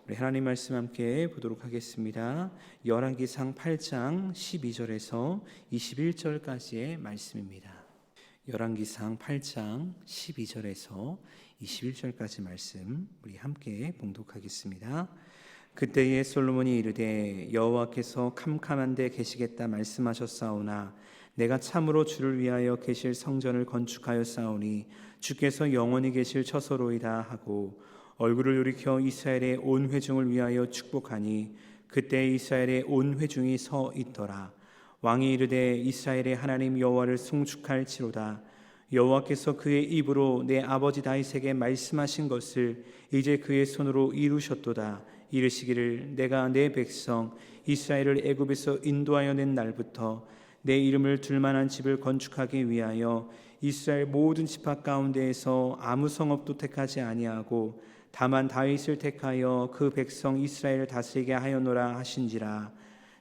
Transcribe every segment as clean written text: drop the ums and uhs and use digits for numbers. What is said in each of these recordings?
우리 하나님 말씀 함께 보도록 하겠습니다. 열왕기상 8장 12절에서 21절까지의 말씀입니다. 열왕기상 8장 12절에서 21절까지 말씀 우리 함께 봉독하겠습니다. 그때에 솔로몬이 이르되 여호와께서 캄캄한 데 계시겠다 말씀하셨사오나 내가 참으로 주를 위하여 계실 성전을 건축하였사오니 주께서 영원히 계실 처소로이다 하고 얼굴을 돌이켜 이스라엘의 온 회중을 위하여 축복하니 그때 이스라엘의 온 회중이 서 있더라. 왕이 이르되 이스라엘의 하나님 여호와를 송축할지로다. 여호와께서 그의 입으로 내 아버지 다윗에게 말씀하신 것을 이제 그의 손으로 이루셨도다. 이르시기를 내가 내 백성 이스라엘을 애굽에서 인도하여 낸 날부터 내 이름을 둘 만한 집을 건축하기 위하여 이스라엘 모든 지파 가운데에서 아무 성읍도 택하지 아니하고 다만 다윗을 택하여 그 백성 이스라엘을 다스리게 하였노라 하신지라.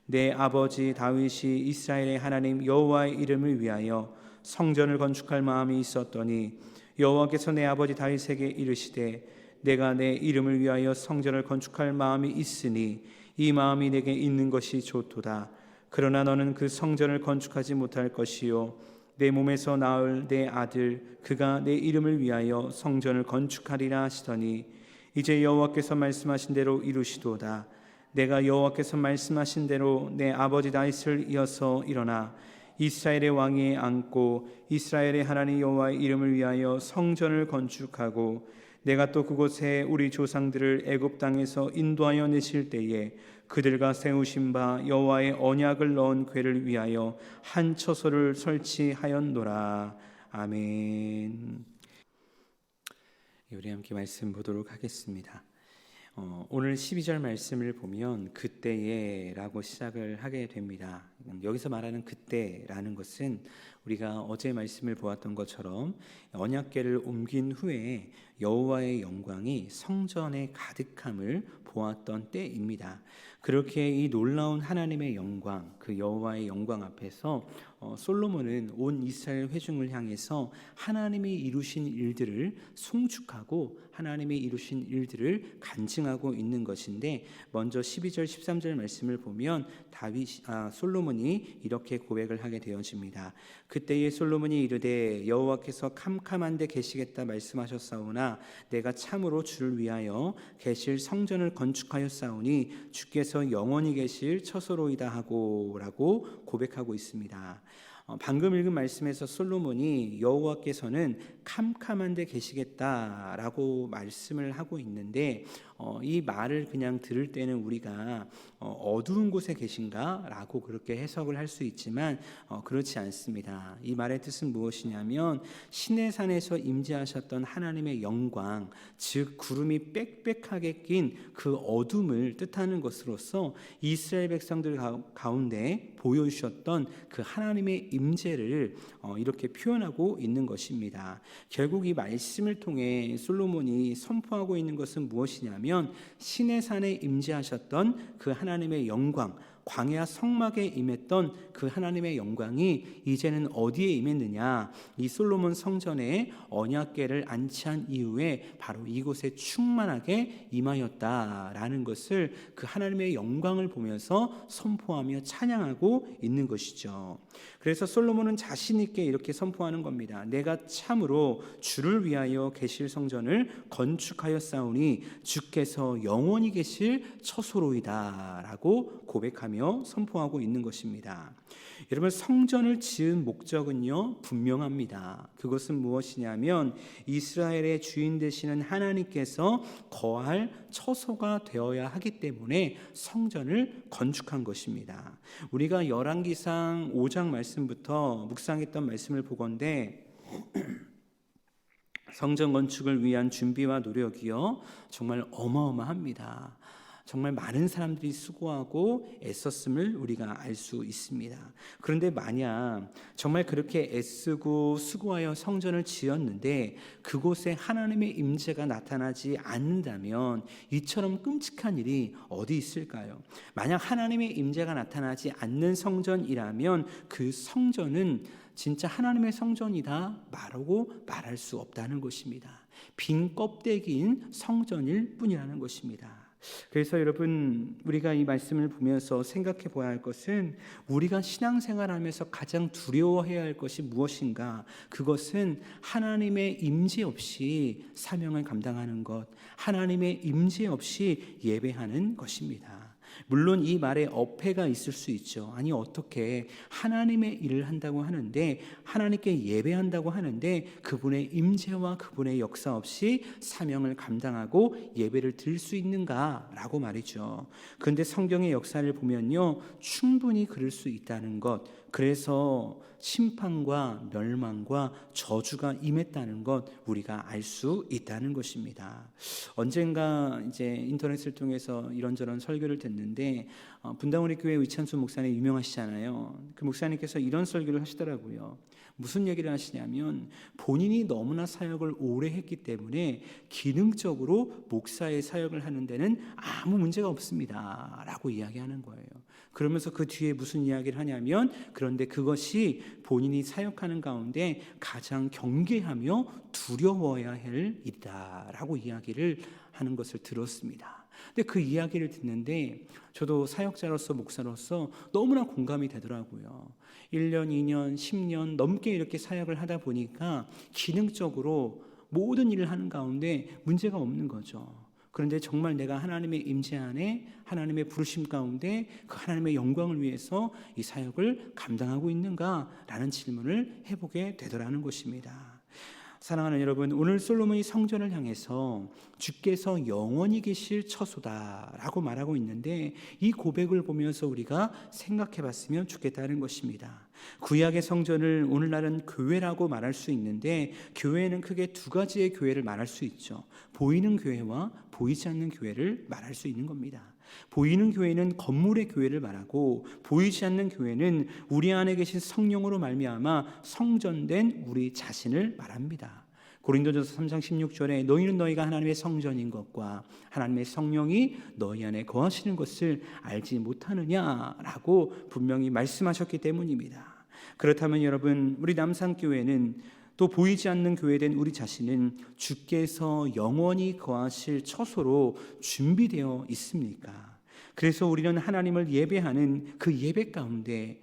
내 아버지 다윗이 이스라엘의 하나님 여호와의 이름을 위하여 성전을 건축할 마음이 있었더니 여호와께서 내 아버지 다윗에게 이르시되 내가 내 이름을 위하여 성전을 건축할 마음이 있으니 이 마음이 내게 있는 것이 좋도다. 그러나 너는 그 성전을 건축하지 못할 것이요 내 몸에서 나을 내 아들 그가 내 이름을 위하여 성전을 건축하리라 하시더니 이제 여호와께서 말씀하신 대로 이루시도다. 내가 여호와께서 말씀하신 대로 내 아버지 다윗을 이어서 일어나 이스라엘의 왕위에 앉고 이스라엘의 하나님 여호와의 이름을 위하여 성전을 건축하고 내가 또 그곳에 우리 조상들을 애굽 땅에서 인도하여 내실 때에 그들과 세우신 바 여호와의 언약을 넣은 궤를 위하여 한 처소를 설치하였노라. 아멘. 우리 함께 말씀 보도록 하겠습니다. 오늘 12절 말씀을 보면 그때에 라고 시작을 하게 됩니다. 여기서 말하는 그때라는 것은 우리가 어제 말씀을 보았던 것처럼 언약궤를 옮긴 후에 여호와의 영광이 성전에 가득함을 보았던 때입니다. 그렇게 이 놀라운 하나님의 영광, 그 여호와의 영광 앞에서 솔로몬은 온 이스라엘 회중을 향해서 하나님이 이루신 일들을 송축하고 하나님이 이루신 일들을 간증하고 있는 것인데, 먼저 12절 13절 말씀을 보면 솔로몬이 이렇게 고백을 하게 되어집니다. 그때에 솔로몬이 이르되 여호와께서 캄캄한 데 계시겠다 말씀하셨사오나 내가 참으로 주를 위하여 계실 성전을 건축하였사오니 주께서 영원히 계실 처소로이다 하고 라고 고백하고 있습니다. 방금 읽은 말씀에서 솔로몬이 여호와께서는 캄캄한 데 계시겠다라고 말씀을 하고 있는데, 이 말을 그냥 들을 때는 우리가 어두운 곳에 계신가? 라고 그렇게 해석을 할 수 있지만 그렇지 않습니다. 이 말의 뜻은 무엇이냐면 시내 산에서 임재하셨던 하나님의 영광, 즉 구름이 빽빽하게 낀 그 어둠을 뜻하는 것으로서 이스라엘 백성들 가운데 보여주셨던 그 하나님의 임재를 이렇게 표현하고 있는 것입니다. 결국 이 말씀을 통해 솔로몬이 선포하고 있는 것은 무엇이냐면 시내산에 임재하셨던 그 하나님의 영광, 광야 성막에 임했던 그 하나님의 영광이 이제는 어디에 임했느냐, 이 솔로몬 성전에 언약궤를 안치한 이후에 바로 이곳에 충만하게 임하였다라는 것을 그 하나님의 영광을 보면서 선포하며 찬양하고 있는 것이죠. 그래서 솔로몬은 자신 있게 이렇게 선포하는 겁니다. 내가 참으로 주를 위하여 계실 성전을 건축하였사오니 주께서 영원히 계실 처소로이다 라고 고백하며 선포하고 있는 것입니다. 여러분, 성전을 지은 목적은요 분명합니다. 그것은 무엇이냐면 이스라엘의 주인 되시는 하나님께서 거할 처소가 되어야 하기 때문에 성전을 건축한 것입니다. 우리가 열왕기상 5장 말씀부터 묵상했던 말씀을 보건대 성전 건축을 위한 준비와 노력이요 정말 어마어마합니다. 정말 많은 사람들이 수고하고 애썼음을 우리가 알 수 있습니다. 그런데 만약 정말 그렇게 애쓰고 수고하여 성전을 지었는데 그곳에 하나님의 임재가 나타나지 않는다면 이처럼 끔찍한 일이 어디 있을까요? 만약 하나님의 임재가 나타나지 않는 성전이라면 그 성전은 진짜 하나님의 성전이다 라고 말할 수 없다는 것입니다. 빈 껍데기인 성전일 뿐이라는 것입니다. 그래서 여러분, 우리가 이 말씀을 보면서 생각해 보아야 할 것은 우리가 신앙생활하면서 가장 두려워해야 할 것이 무엇인가? 그것은 하나님의 임재 없이 사명을 감당하는 것, 하나님의 임재 없이 예배하는 것입니다. 물론 이 말에 어폐가 있을 수 있죠. 아니, 어떻게 하나님의 일을 한다고 하는데, 하나님께 예배한다고 하는데 그분의 임재와 그분의 역사 없이 사명을 감당하고 예배를 드릴 수 있는가라고 말이죠. 그런데 성경의 역사를 보면요, 충분히 그럴 수 있다는 것, 그래서 심판과 멸망과 저주가 임했다는 것 우리가 알 수 있다는 것입니다. 언젠가 이제 인터넷을 통해서 이런저런 설교를 듣는데 분당우리 교회 위찬수 목사님 유명하시잖아요. 그 목사님께서 이런 설교를 하시더라고요. 무슨 얘기를 하시냐면 본인이 너무나 사역을 오래 했기 때문에 기능적으로 목사의 사역을 하는 데는 아무 문제가 없습니다 라고 이야기하는 거예요. 그러면서 그 뒤에 무슨 이야기를 하냐면, 그런데 그것이 본인이 사역하는 가운데 가장 경계하며 두려워야 할 일이다 라고 이야기를 하는 것을 들었습니다. 근데 그 이야기를 듣는데 저도 사역자로서 목사로서 너무나 공감이 되더라고요. 1년, 2년, 10년 넘게 이렇게 사역을 하다 보니까 기능적으로 모든 일을 하는 가운데 문제가 없는 거죠. 그런데 정말 내가 하나님의 임재 안에, 하나님의 부르심 가운데 그 하나님의 영광을 위해서 이 사역을 감당하고 있는가라는 질문을 해보게 되더라는 것입니다. 사랑하는 여러분, 오늘 솔로몬이 성전을 향해서 주께서 영원히 계실 처소다라고 말하고 있는데, 이 고백을 보면서 우리가 생각해 봤으면 좋겠다는 것입니다. 구약의 성전을 오늘날은 교회라고 말할 수 있는데, 교회는 크게 두 가지의 교회를 말할 수 있죠. 보이는 교회와 보이지 않는 교회를 말할 수 있는 겁니다. 보이는 교회는 건물의 교회를 말하고, 보이지 않는 교회는 우리 안에 계신 성령으로 말미암아 성전된 우리 자신을 말합니다. 고린도전서 3장 16절에 너희는 너희가 하나님의 성전인 것과 하나님의 성령이 너희 안에 거하시는 것을 알지 못하느냐라고 분명히 말씀하셨기 때문입니다. 그렇다면 여러분, 우리 남산교회는, 또 보이지 않는 교회된 우리 자신은 주께서 영원히 거하실 처소로 준비되어 있습니까? 그래서 우리는 하나님을 예배하는 그 예배 가운데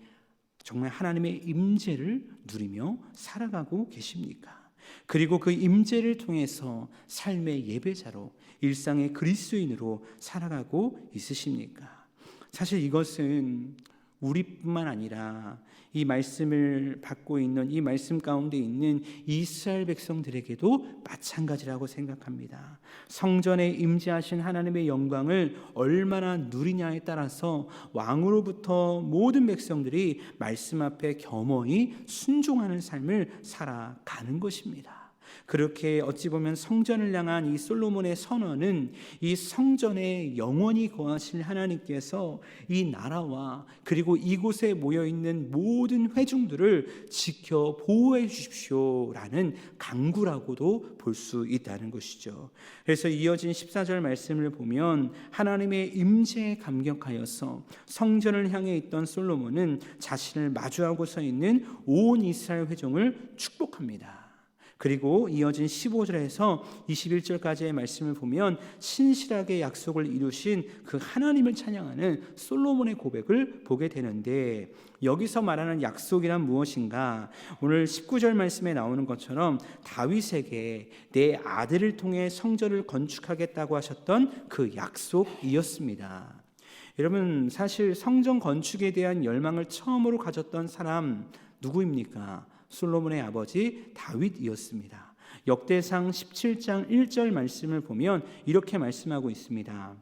정말 하나님의 임재를 누리며 살아가고 계십니까? 그리고 그 임재를 통해서 삶의 예배자로, 일상의 그리스도인으로 살아가고 있으십니까? 사실 이것은 우리뿐만 아니라 이 말씀을 받고 있는, 이 말씀 가운데 있는 이스라엘 백성들에게도 마찬가지라고 생각합니다. 성전에 임재하신 하나님의 영광을 얼마나 누리냐에 따라서 왕으로부터 모든 백성들이 말씀 앞에 겸허히 순종하는 삶을 살아가는 것입니다. 그렇게 어찌 보면 성전을 향한 이 솔로몬의 선언은 이 성전에 영원히 거하실 하나님께서 이 나라와 그리고 이곳에 모여있는 모든 회중들을 지켜 보호해 주십시오라는 강구라고도 볼 수 있다는 것이죠. 그래서 이어진 14절 말씀을 보면 하나님의 임재에 감격하여서 성전을 향해 있던 솔로몬은 자신을 마주하고 서 있는 온 이스라엘 회중을 축복합니다. 그리고 이어진 15절에서 21절까지의 말씀을 보면 신실하게 약속을 이루신 그 하나님을 찬양하는 솔로몬의 고백을 보게 되는데, 여기서 말하는 약속이란 무엇인가? 오늘 19절 말씀에 나오는 것처럼 다윗에게 내 아들을 통해 성전을 건축하겠다고 하셨던 그 약속이었습니다. 여러분, 사실 성전 건축에 대한 열망을 처음으로 가졌던 사람 누구입니까? 솔로몬의 아버지 다윗이었습니다. 역대상 17장 1절 말씀을 보면 이렇게 말씀하고 있습니다.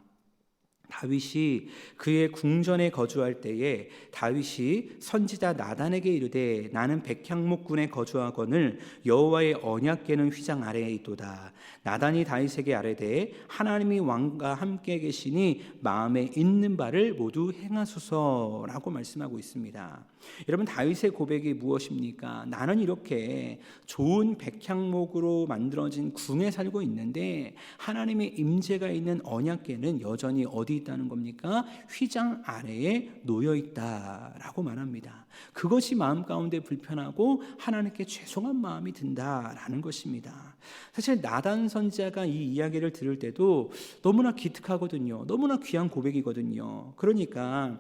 다윗이 그의 궁전에 거주할 때에 다윗이 선지자 나단에게 이르되 나는 백향목군에 거주하거늘 여호와의 언약궤는 휘장 아래에 있도다. 나단이 다윗에게 아뢰되 하나님이 왕과 함께 계시니 마음에 있는 바를 모두 행하소서라고 말씀하고 있습니다. 여러분, 다윗의 고백이 무엇입니까? 나는 이렇게 좋은 백향목으로 만들어진 궁에 살고 있는데 하나님의 임재가 있는 언약궤는 여전히 어디 있다는 겁니까? 휘장 아래에 놓여 있다라고 말합니다. 그것이 마음 가운데 불편하고 하나님께 죄송한 마음이 든다라는 것입니다. 사실 나단 선지자가 이 이야기를 들을 때도 너무나 기특하거든요. 너무나 귀한 고백이거든요. 그러니까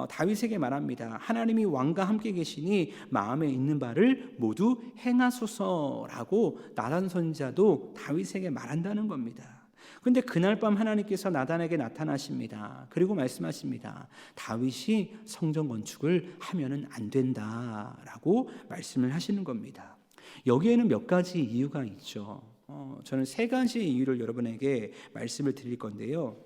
다윗에게 말합니다. 하나님이 왕과 함께 계시니 마음에 있는 바를 모두 행하소서라고 나단 선지자도 다윗에게 말한다는 겁니다. 그런데 그날 밤 하나님께서 나단에게 나타나십니다. 그리고 말씀하십니다. 다윗이 성전 건축을 하면은 안 된다라고 말씀을 하시는 겁니다. 여기에는 몇 가지 이유가 있죠. 저는 세 가지 이유를 여러분에게 말씀을 드릴 건데요.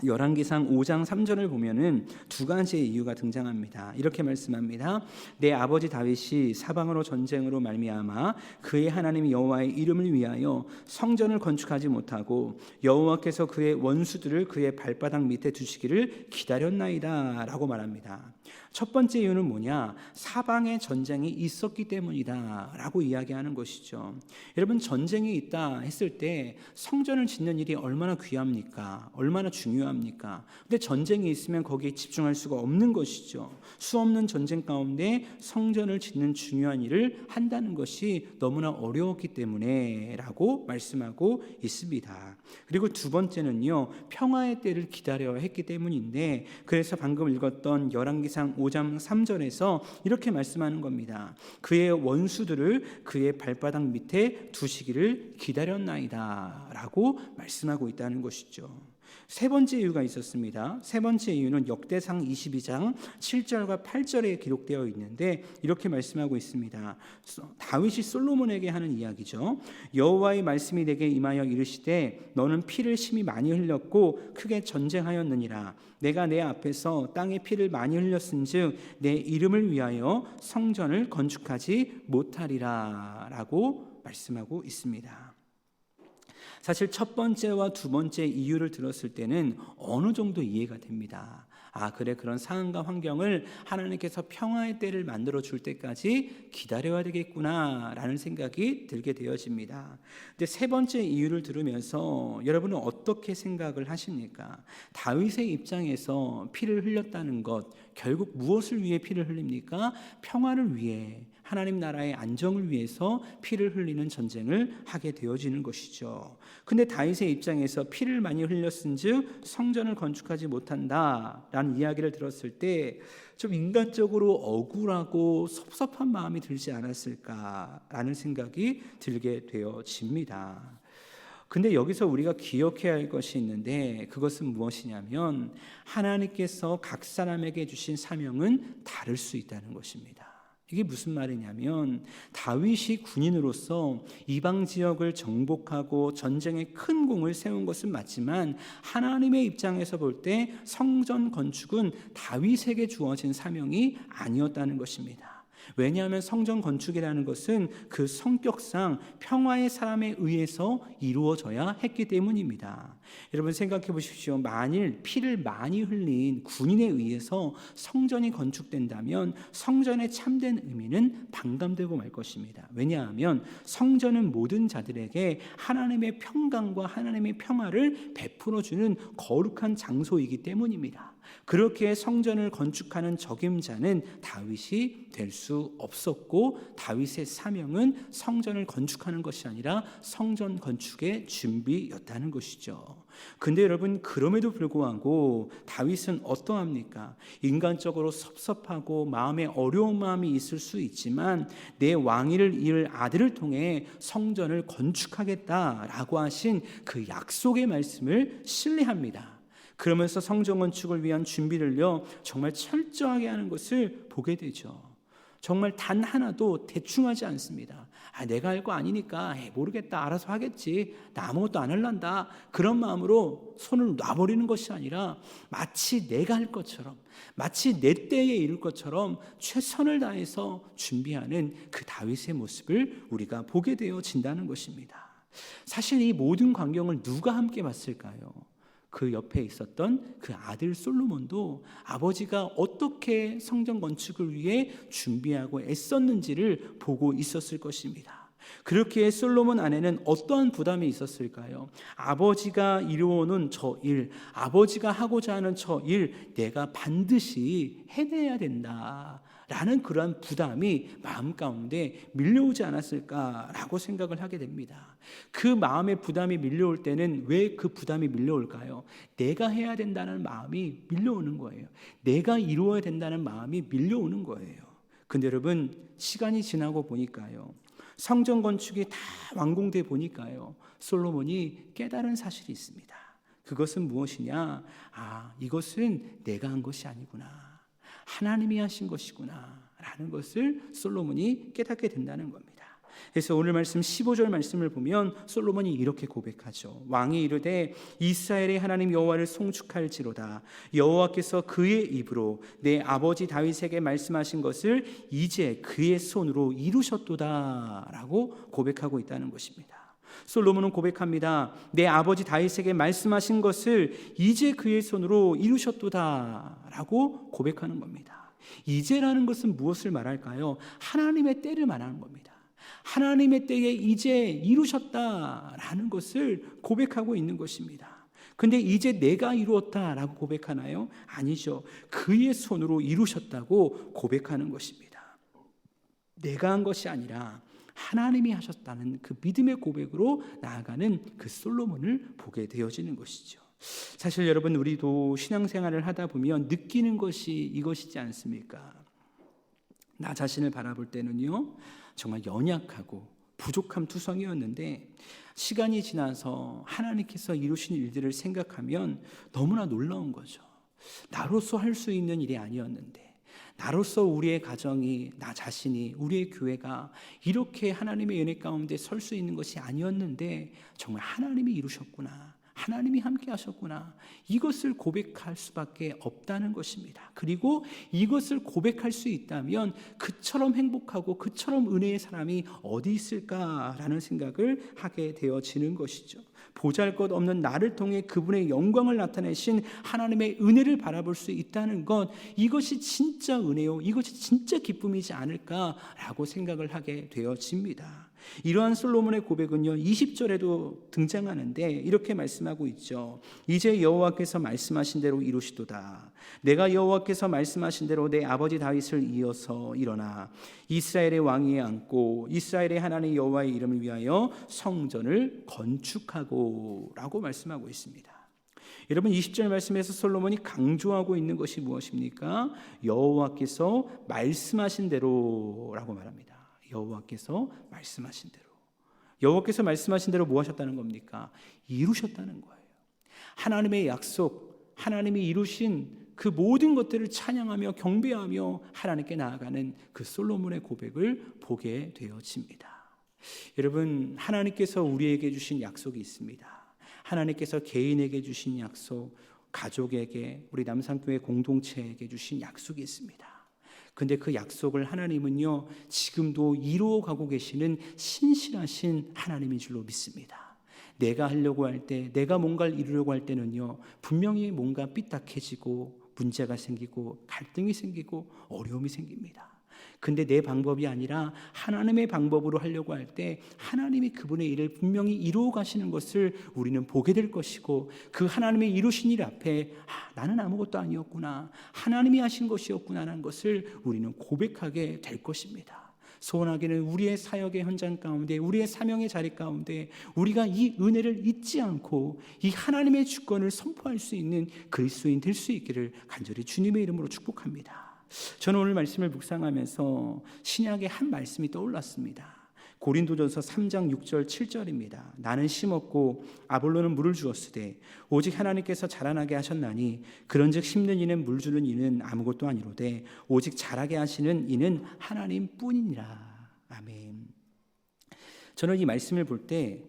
열왕기상 5장 3절을 보면은 두 가지의 이유가 등장합니다. 이렇게 말씀합니다. 내 아버지 다윗이 사방으로 전쟁으로 말미암아 그의 하나님 여호와의 이름을 위하여 성전을 건축하지 못하고 여호와께서 그의 원수들을 그의 발바닥 밑에 두시기를 기다렸나이다 라고 말합니다. 첫 번째 이유는 뭐냐? 사방에 전쟁이 있었기 때문이다 라고 이야기하는 것이죠. 여러분, 전쟁이 있다 했을 때 성전을 짓는 일이 얼마나 귀합니까? 얼마나 중요합니까? 근데 전쟁이 있으면 거기에 집중할 수가 없는 것이죠. 수없는 전쟁 가운데 성전을 짓는 중요한 일을 한다는 것이 너무나 어려웠기 때문에 라고 말씀하고 있습니다. 그리고 두 번째는요, 평화의 때를 기다려야 했기 때문인데, 그래서 방금 읽었던 열왕기상 5장 3절에서 이렇게 말씀하는 겁니다. 그의 원수들을 그의 발바닥 밑에 두시기를 기다렸나이다 라고 말씀하고 있다는 것이죠. 세 번째 이유가 있었습니다. 세 번째 이유는 역대상 22장 7절과 8절에 기록되어 있는데 이렇게 말씀하고 있습니다. 다윗이 솔로몬에게 하는 이야기죠. 여호와의 말씀이 내게 임하여 이르시되 너는 피를 심히 많이 흘렸고 크게 전쟁하였느니라. 내가 내 앞에서 땅에 피를 많이 흘렸은즉 내 이름을 위하여 성전을 건축하지 못하리라 라고 말씀하고 있습니다. 사실 첫 번째와 두 번째 이유를 들었을 때는 어느 정도 이해가 됩니다. 그래, 그런 상황과 환경을 하나님께서 평화의 때를 만들어 줄 때까지 기다려야 되겠구나 라는 생각이 들게 되어집니다. 근데 세 번째 이유를 들으면서 여러분은 어떻게 생각을 하십니까? 다윗의 입장에서 피를 흘렸다는 것, 결국 무엇을 위해 피를 흘립니까? 평화를 위해, 하나님 나라의 안정을 위해서 피를 흘리는 전쟁을 하게 되어지는 것이죠. 근데 다윗의 입장에서 피를 많이 흘렸은즉 성전을 건축하지 못한다라는 이야기를 들었을 때 좀 인간적으로 억울하고 섭섭한 마음이 들지 않았을까라는 생각이 들게 되어집니다. 근데 여기서 우리가 기억해야 할 것이 있는데 그것은 무엇이냐면 하나님께서 각 사람에게 주신 사명은 다를 수 있다는 것입니다. 이게 무슨 말이냐면 다윗이 군인으로서 이방 지역을 정복하고 전쟁에 큰 공을 세운 것은 맞지만 하나님의 입장에서 볼 때 성전 건축은 다윗에게 주어진 사명이 아니었다는 것입니다. 왜냐하면 성전 건축이라는 것은 그 성격상 평화의 사람에 의해서 이루어져야 했기 때문입니다. 여러분 생각해 보십시오. 만일 피를 많이 흘린 군인에 의해서 성전이 건축된다면 성전의 참된 의미는 반감되고 말 것입니다. 왜냐하면 성전은 모든 자들에게 하나님의 평강과 하나님의 평화를 베풀어주는 거룩한 장소이기 때문입니다. 그렇게 성전을 건축하는 적임자는 다윗이 될 수 없었고 다윗의 사명은 성전을 건축하는 것이 아니라 성전 건축의 준비였다는 것이죠. 근데 여러분 그럼에도 불구하고 다윗은 어떠합니까? 인간적으로 섭섭하고 마음에 어려운 마음이 있을 수 있지만 내 왕위를 이을 아들을 통해 성전을 건축하겠다라고 하신 그 약속의 말씀을 신뢰합니다. 그러면서 성전 건축을 위한 준비를요 정말 철저하게 하는 것을 보게 되죠. 정말 단 하나도 대충 하지 않습니다. 내가 할 거 아니니까 모르겠다, 알아서 하겠지, 나 아무것도 안 할란다, 그런 마음으로 손을 놔버리는 것이 아니라 마치 내가 할 것처럼, 마치 내 때에 이룰 것처럼 최선을 다해서 준비하는 그 다윗의 모습을 우리가 보게 되어진다는 것입니다. 사실 이 모든 광경을 누가 함께 봤을까요? 그 옆에 있었던 그 아들 솔로몬도 아버지가 어떻게 성전 건축을 위해 준비하고 애썼는지를 보고 있었을 것입니다. 그렇기에 솔로몬 안에는 어떠한 부담이 있었을까요? 아버지가 이루어놓은 저 일, 아버지가 하고자 하는 저 일, 내가 반드시 해내야 된다 라는 그러한 부담이 마음 가운데 밀려오지 않았을까라고 생각을 하게 됩니다. 그 마음의 부담이 밀려올 때는 왜 그 부담이 밀려올까요? 내가 해야 된다는 마음이 밀려오는 거예요. 내가 이루어야 된다는 마음이 밀려오는 거예요. 근데 여러분, 시간이 지나고 보니까요, 성전 건축이 다 완공돼 보니까요, 솔로몬이 깨달은 사실이 있습니다. 그것은 무엇이냐? 이것은 내가 한 것이 아니구나, 하나님이 하신 것이구나 라는 것을 솔로몬이 깨닫게 된다는 겁니다. 그래서 오늘 말씀 15절 말씀을 보면 솔로몬이 이렇게 고백하죠. 왕이 이르되 이스라엘의 하나님 여호와를 송축할지로다. 여호와께서 그의 입으로 내 아버지 다윗에게 말씀하신 것을 이제 그의 손으로 이루셨도다 라고 고백하고 있다는 것입니다. 솔로몬은 고백합니다. 내 아버지 다윗에게 말씀하신 것을 이제 그의 손으로 이루셨도다 라고 고백하는 겁니다. 이제라는 것은 무엇을 말할까요? 하나님의 때를 말하는 겁니다. 하나님의 때에 이제 이루셨다라는 것을 고백하고 있는 것입니다. 근데 이제 내가 이루었다라고 고백하나요? 아니죠. 그의 손으로 이루셨다고 고백하는 것입니다. 내가 한 것이 아니라 하나님이 하셨다는 그 믿음의 고백으로 나아가는 그 솔로몬을 보게 되어지는 것이죠. 사실 여러분, 우리도 신앙생활을 하다 보면 느끼는 것이 이것이지 않습니까? 나 자신을 바라볼 때는요, 정말 연약하고 부족함 투성이었는데 시간이 지나서 하나님께서 이루신 일들을 생각하면 너무나 놀라운 거죠. 나로서 할 수 있는 일이 아니었는데, 나로서 우리의 가정이, 나 자신이, 우리의 교회가 이렇게 하나님의 은혜 가운데 설 수 있는 것이 아니었는데 정말 하나님이 이루셨구나, 하나님이 함께 하셨구나, 이것을 고백할 수밖에 없다는 것입니다. 그리고 이것을 고백할 수 있다면 그처럼 행복하고 그처럼 은혜의 사람이 어디 있을까라는 생각을 하게 되어지는 것이죠. 보잘것없는 나를 통해 그분의 영광을 나타내신 하나님의 은혜를 바라볼 수 있다는 것, 이것이 진짜 은혜요, 이것이 진짜 기쁨이지 않을까라고 생각을 하게 되어집니다. 이러한 솔로몬의 고백은요, 20절에도 등장하는데 이렇게 말씀하고 있죠. 이제 여호와께서 말씀하신 대로 이루시도다. 내가 여호와께서 말씀하신 대로 내 아버지 다윗을 이어서 일어나 이스라엘의 왕위에 앉고 이스라엘의 하나님 여호와의 이름을 위하여 성전을 건축하고 라고 말씀하고 있습니다. 여러분, 20절 말씀에서 솔로몬이 강조하고 있는 것이 무엇입니까? 여호와께서 말씀하신 대로라고 말합니다. 여호와께서 말씀하신 대로. 여호와께서 말씀하신 대로 뭐 하셨다는 겁니까? 이루셨다는 거예요. 하나님의 약속, 하나님이 이루신 그 모든 것들을 찬양하며 경배하며 하나님께 나아가는 그 솔로몬의 고백을 보게 되어집니다. 여러분, 하나님께서 우리에게 주신 약속이 있습니다. 하나님께서 개인에게 주신 약속, 가족에게, 우리 남산교회 공동체에게 주신 약속이 있습니다. 근데 그 약속을 하나님은요, 지금도 이루어가고 계시는 신실하신 하나님인 줄로 믿습니다. 내가 하려고 할 때, 내가 뭔가를 이루려고 할 때는요, 분명히 뭔가 삐딱해지고 문제가 생기고 갈등이 생기고 어려움이 생깁니다. 근데 내 방법이 아니라 하나님의 방법으로 하려고 할 때 하나님이 그분의 일을 분명히 이루어 가시는 것을 우리는 보게 될 것이고, 그 하나님의 이루신 일 앞에 나는 아무것도 아니었구나, 하나님이 하신 것이었구나라는 것을 우리는 고백하게 될 것입니다. 소원하기는 우리의 사역의 현장 가운데, 우리의 사명의 자리 가운데 우리가 이 은혜를 잊지 않고 이 하나님의 주권을 선포할 수 있는 그리스도인 될 수 있기를 간절히 주님의 이름으로 축복합니다. 저는 오늘 말씀을 묵상하면서 신약의 한 말씀이 떠올랐습니다. 고린도전서 3장 6절 7절입니다. 나는 심었고 아볼로는 물을 주었으되 오직 하나님께서 자라나게 하셨나니 그런즉 심는 이는 물 주는 이는 아무것도 아니로되 오직 자라게 하시는 이는 하나님뿐이니라. 아멘. 저는 이 말씀을 볼 때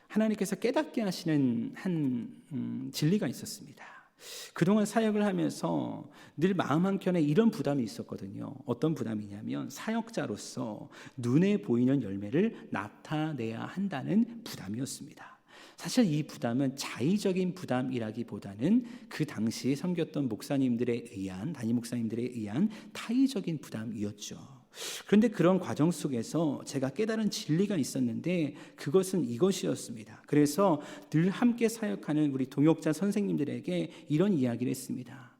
하나님께서 깨닫게 하시는 한 진리가 있었습니다. 그동안 사역을 하면서 늘 마음 한켠에 이런 부담이 있었거든요. 어떤 부담이냐면 사역자로서 눈에 보이는 열매를 나타내야 한다는 부담이었습니다. 사실 이 부담은 자의적인 부담이라기보다는 그 당시 섬겼던 목사님들에 의한, 담임 목사님들에 의한 타의적인 부담이었죠. 그런데 그런 과정 속에서 제가 깨달은 진리가 있었는데 그것은 이것이었습니다. 그래서 늘 함께 사역하는 우리 동역자 선생님들에게 이런 이야기를 했습니다.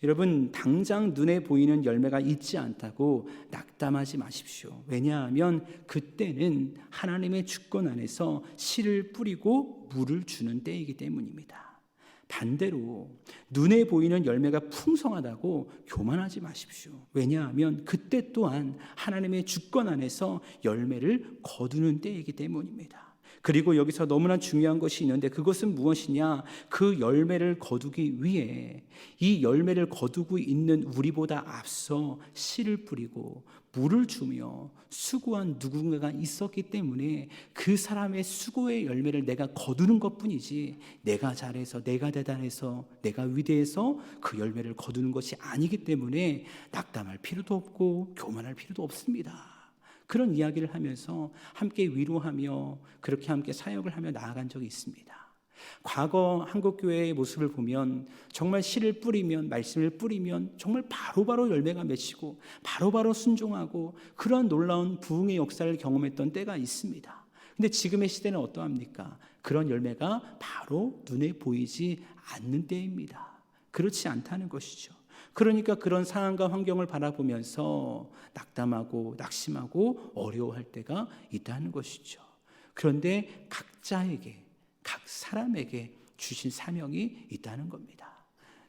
여러분, 당장 눈에 보이는 열매가 있지 않다고 낙담하지 마십시오. 왜냐하면 그때는 하나님의 주권 안에서 씨를 뿌리고 물을 주는 때이기 때문입니다. 반대로 눈에 보이는 열매가 풍성하다고 교만하지 마십시오. 왜냐하면 그때 또한 하나님의 주권 안에서 열매를 거두는 때이기 때문입니다. 그리고 여기서 너무나 중요한 것이 있는데 그것은 무엇이냐? 그 열매를 거두기 위해 이 열매를 거두고 있는 우리보다 앞서 씨를 뿌리고 물을 주며 수고한 누군가가 있었기 때문에 그 사람의 수고의 열매를 내가 거두는 것뿐이지 내가 잘해서, 내가 대단해서, 내가 위대해서 그 열매를 거두는 것이 아니기 때문에 낙담할 필요도 없고 교만할 필요도 없습니다. 그런 이야기를 하면서 함께 위로하며 그렇게 함께 사역을 하며 나아간 적이 있습니다. 과거 한국교회의 모습을 보면 정말 씨를 뿌리면, 말씀을 뿌리면 정말 바로바로 열매가 맺히고 바로바로 순종하고 그런 놀라운 부흥의 역사를 경험했던 때가 있습니다. 근데 지금의 시대는 어떠합니까? 그런 열매가 바로 눈에 보이지 않는 때입니다. 그렇지 않다는 것이죠. 그러니까 그런 상황과 환경을 바라보면서 낙담하고 낙심하고 어려워할 때가 있다는 것이죠. 그런데 각자에게, 각 사람에게 주신 사명이 있다는 겁니다.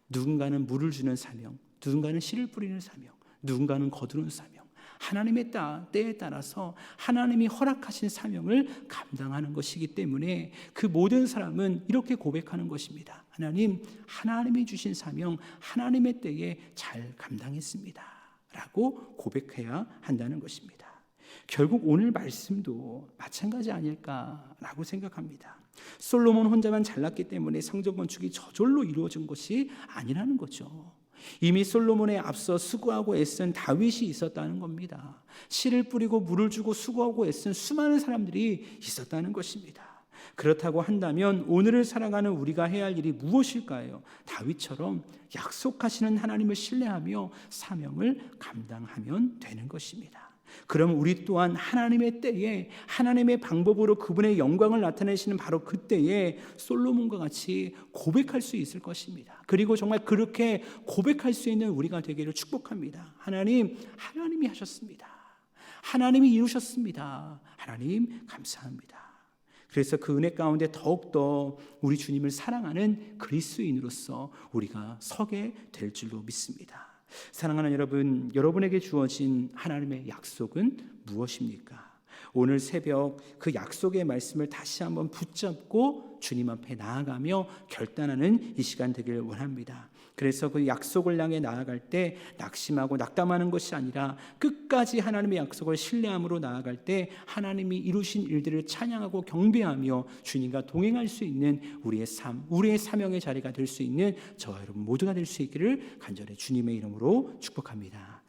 누군가는 물을 주는 사명, 누군가는 씨를 뿌리는 사명, 누군가는 거두는 사명. 하나님의 때에 따라서 하나님이 허락하신 사명을 감당하는 것이기 때문에 그 모든 사람은 이렇게 고백하는 것입니다. 하나님이 주신 사명, 하나님의 때에 잘 감당했습니다 라고 고백해야 한다는 것입니다. 결국 오늘 말씀도 마찬가지 아닐까라고 생각합니다. 솔로몬 혼자만 잘났기 때문에 성전 건축이 저절로 이루어진 것이 아니라는 거죠. 이미 솔로몬에 앞서 수고하고 애쓴 다윗이 있었다는 겁니다. 씨를 뿌리고 물을 주고 수고하고 애쓴 수많은 사람들이 있었다는 것입니다. 그렇다고 한다면 오늘을 살아가는 우리가 해야 할 일이 무엇일까요? 다윗처럼 약속하시는 하나님을 신뢰하며 사명을 감당하면 되는 것입니다. 그럼 우리 또한 하나님의 때에 하나님의 방법으로 그분의 영광을 나타내시는 바로 그때에 솔로몬과 같이 고백할 수 있을 것입니다. 그리고 정말 그렇게 고백할 수 있는 우리가 되기를 축복합니다. 하나님이 하셨습니다. 하나님이 이루셨습니다. 하나님 감사합니다. 그래서 그 은혜 가운데 더욱더 우리 주님을 사랑하는 그리스도인으로서 우리가 서게 될 줄로 믿습니다. 사랑하는 여러분, 여러분에게 주어진 하나님의 약속은 무엇입니까? 오늘 새벽 그 약속의 말씀을 다시 한번 붙잡고 주님 앞에 나아가며 결단하는 이 시간 되기를 원합니다. 그래서 그 약속을 향해 나아갈 때 낙심하고 낙담하는 것이 아니라 끝까지 하나님의 약속을 신뢰함으로 나아갈 때 하나님이 이루신 일들을 찬양하고 경배하며 주님과 동행할 수 있는 우리의 삶, 우리의 사명의 자리가 될 수 있는 저와 여러분 모두가 될 수 있기를 간절히 주님의 이름으로 축복합니다.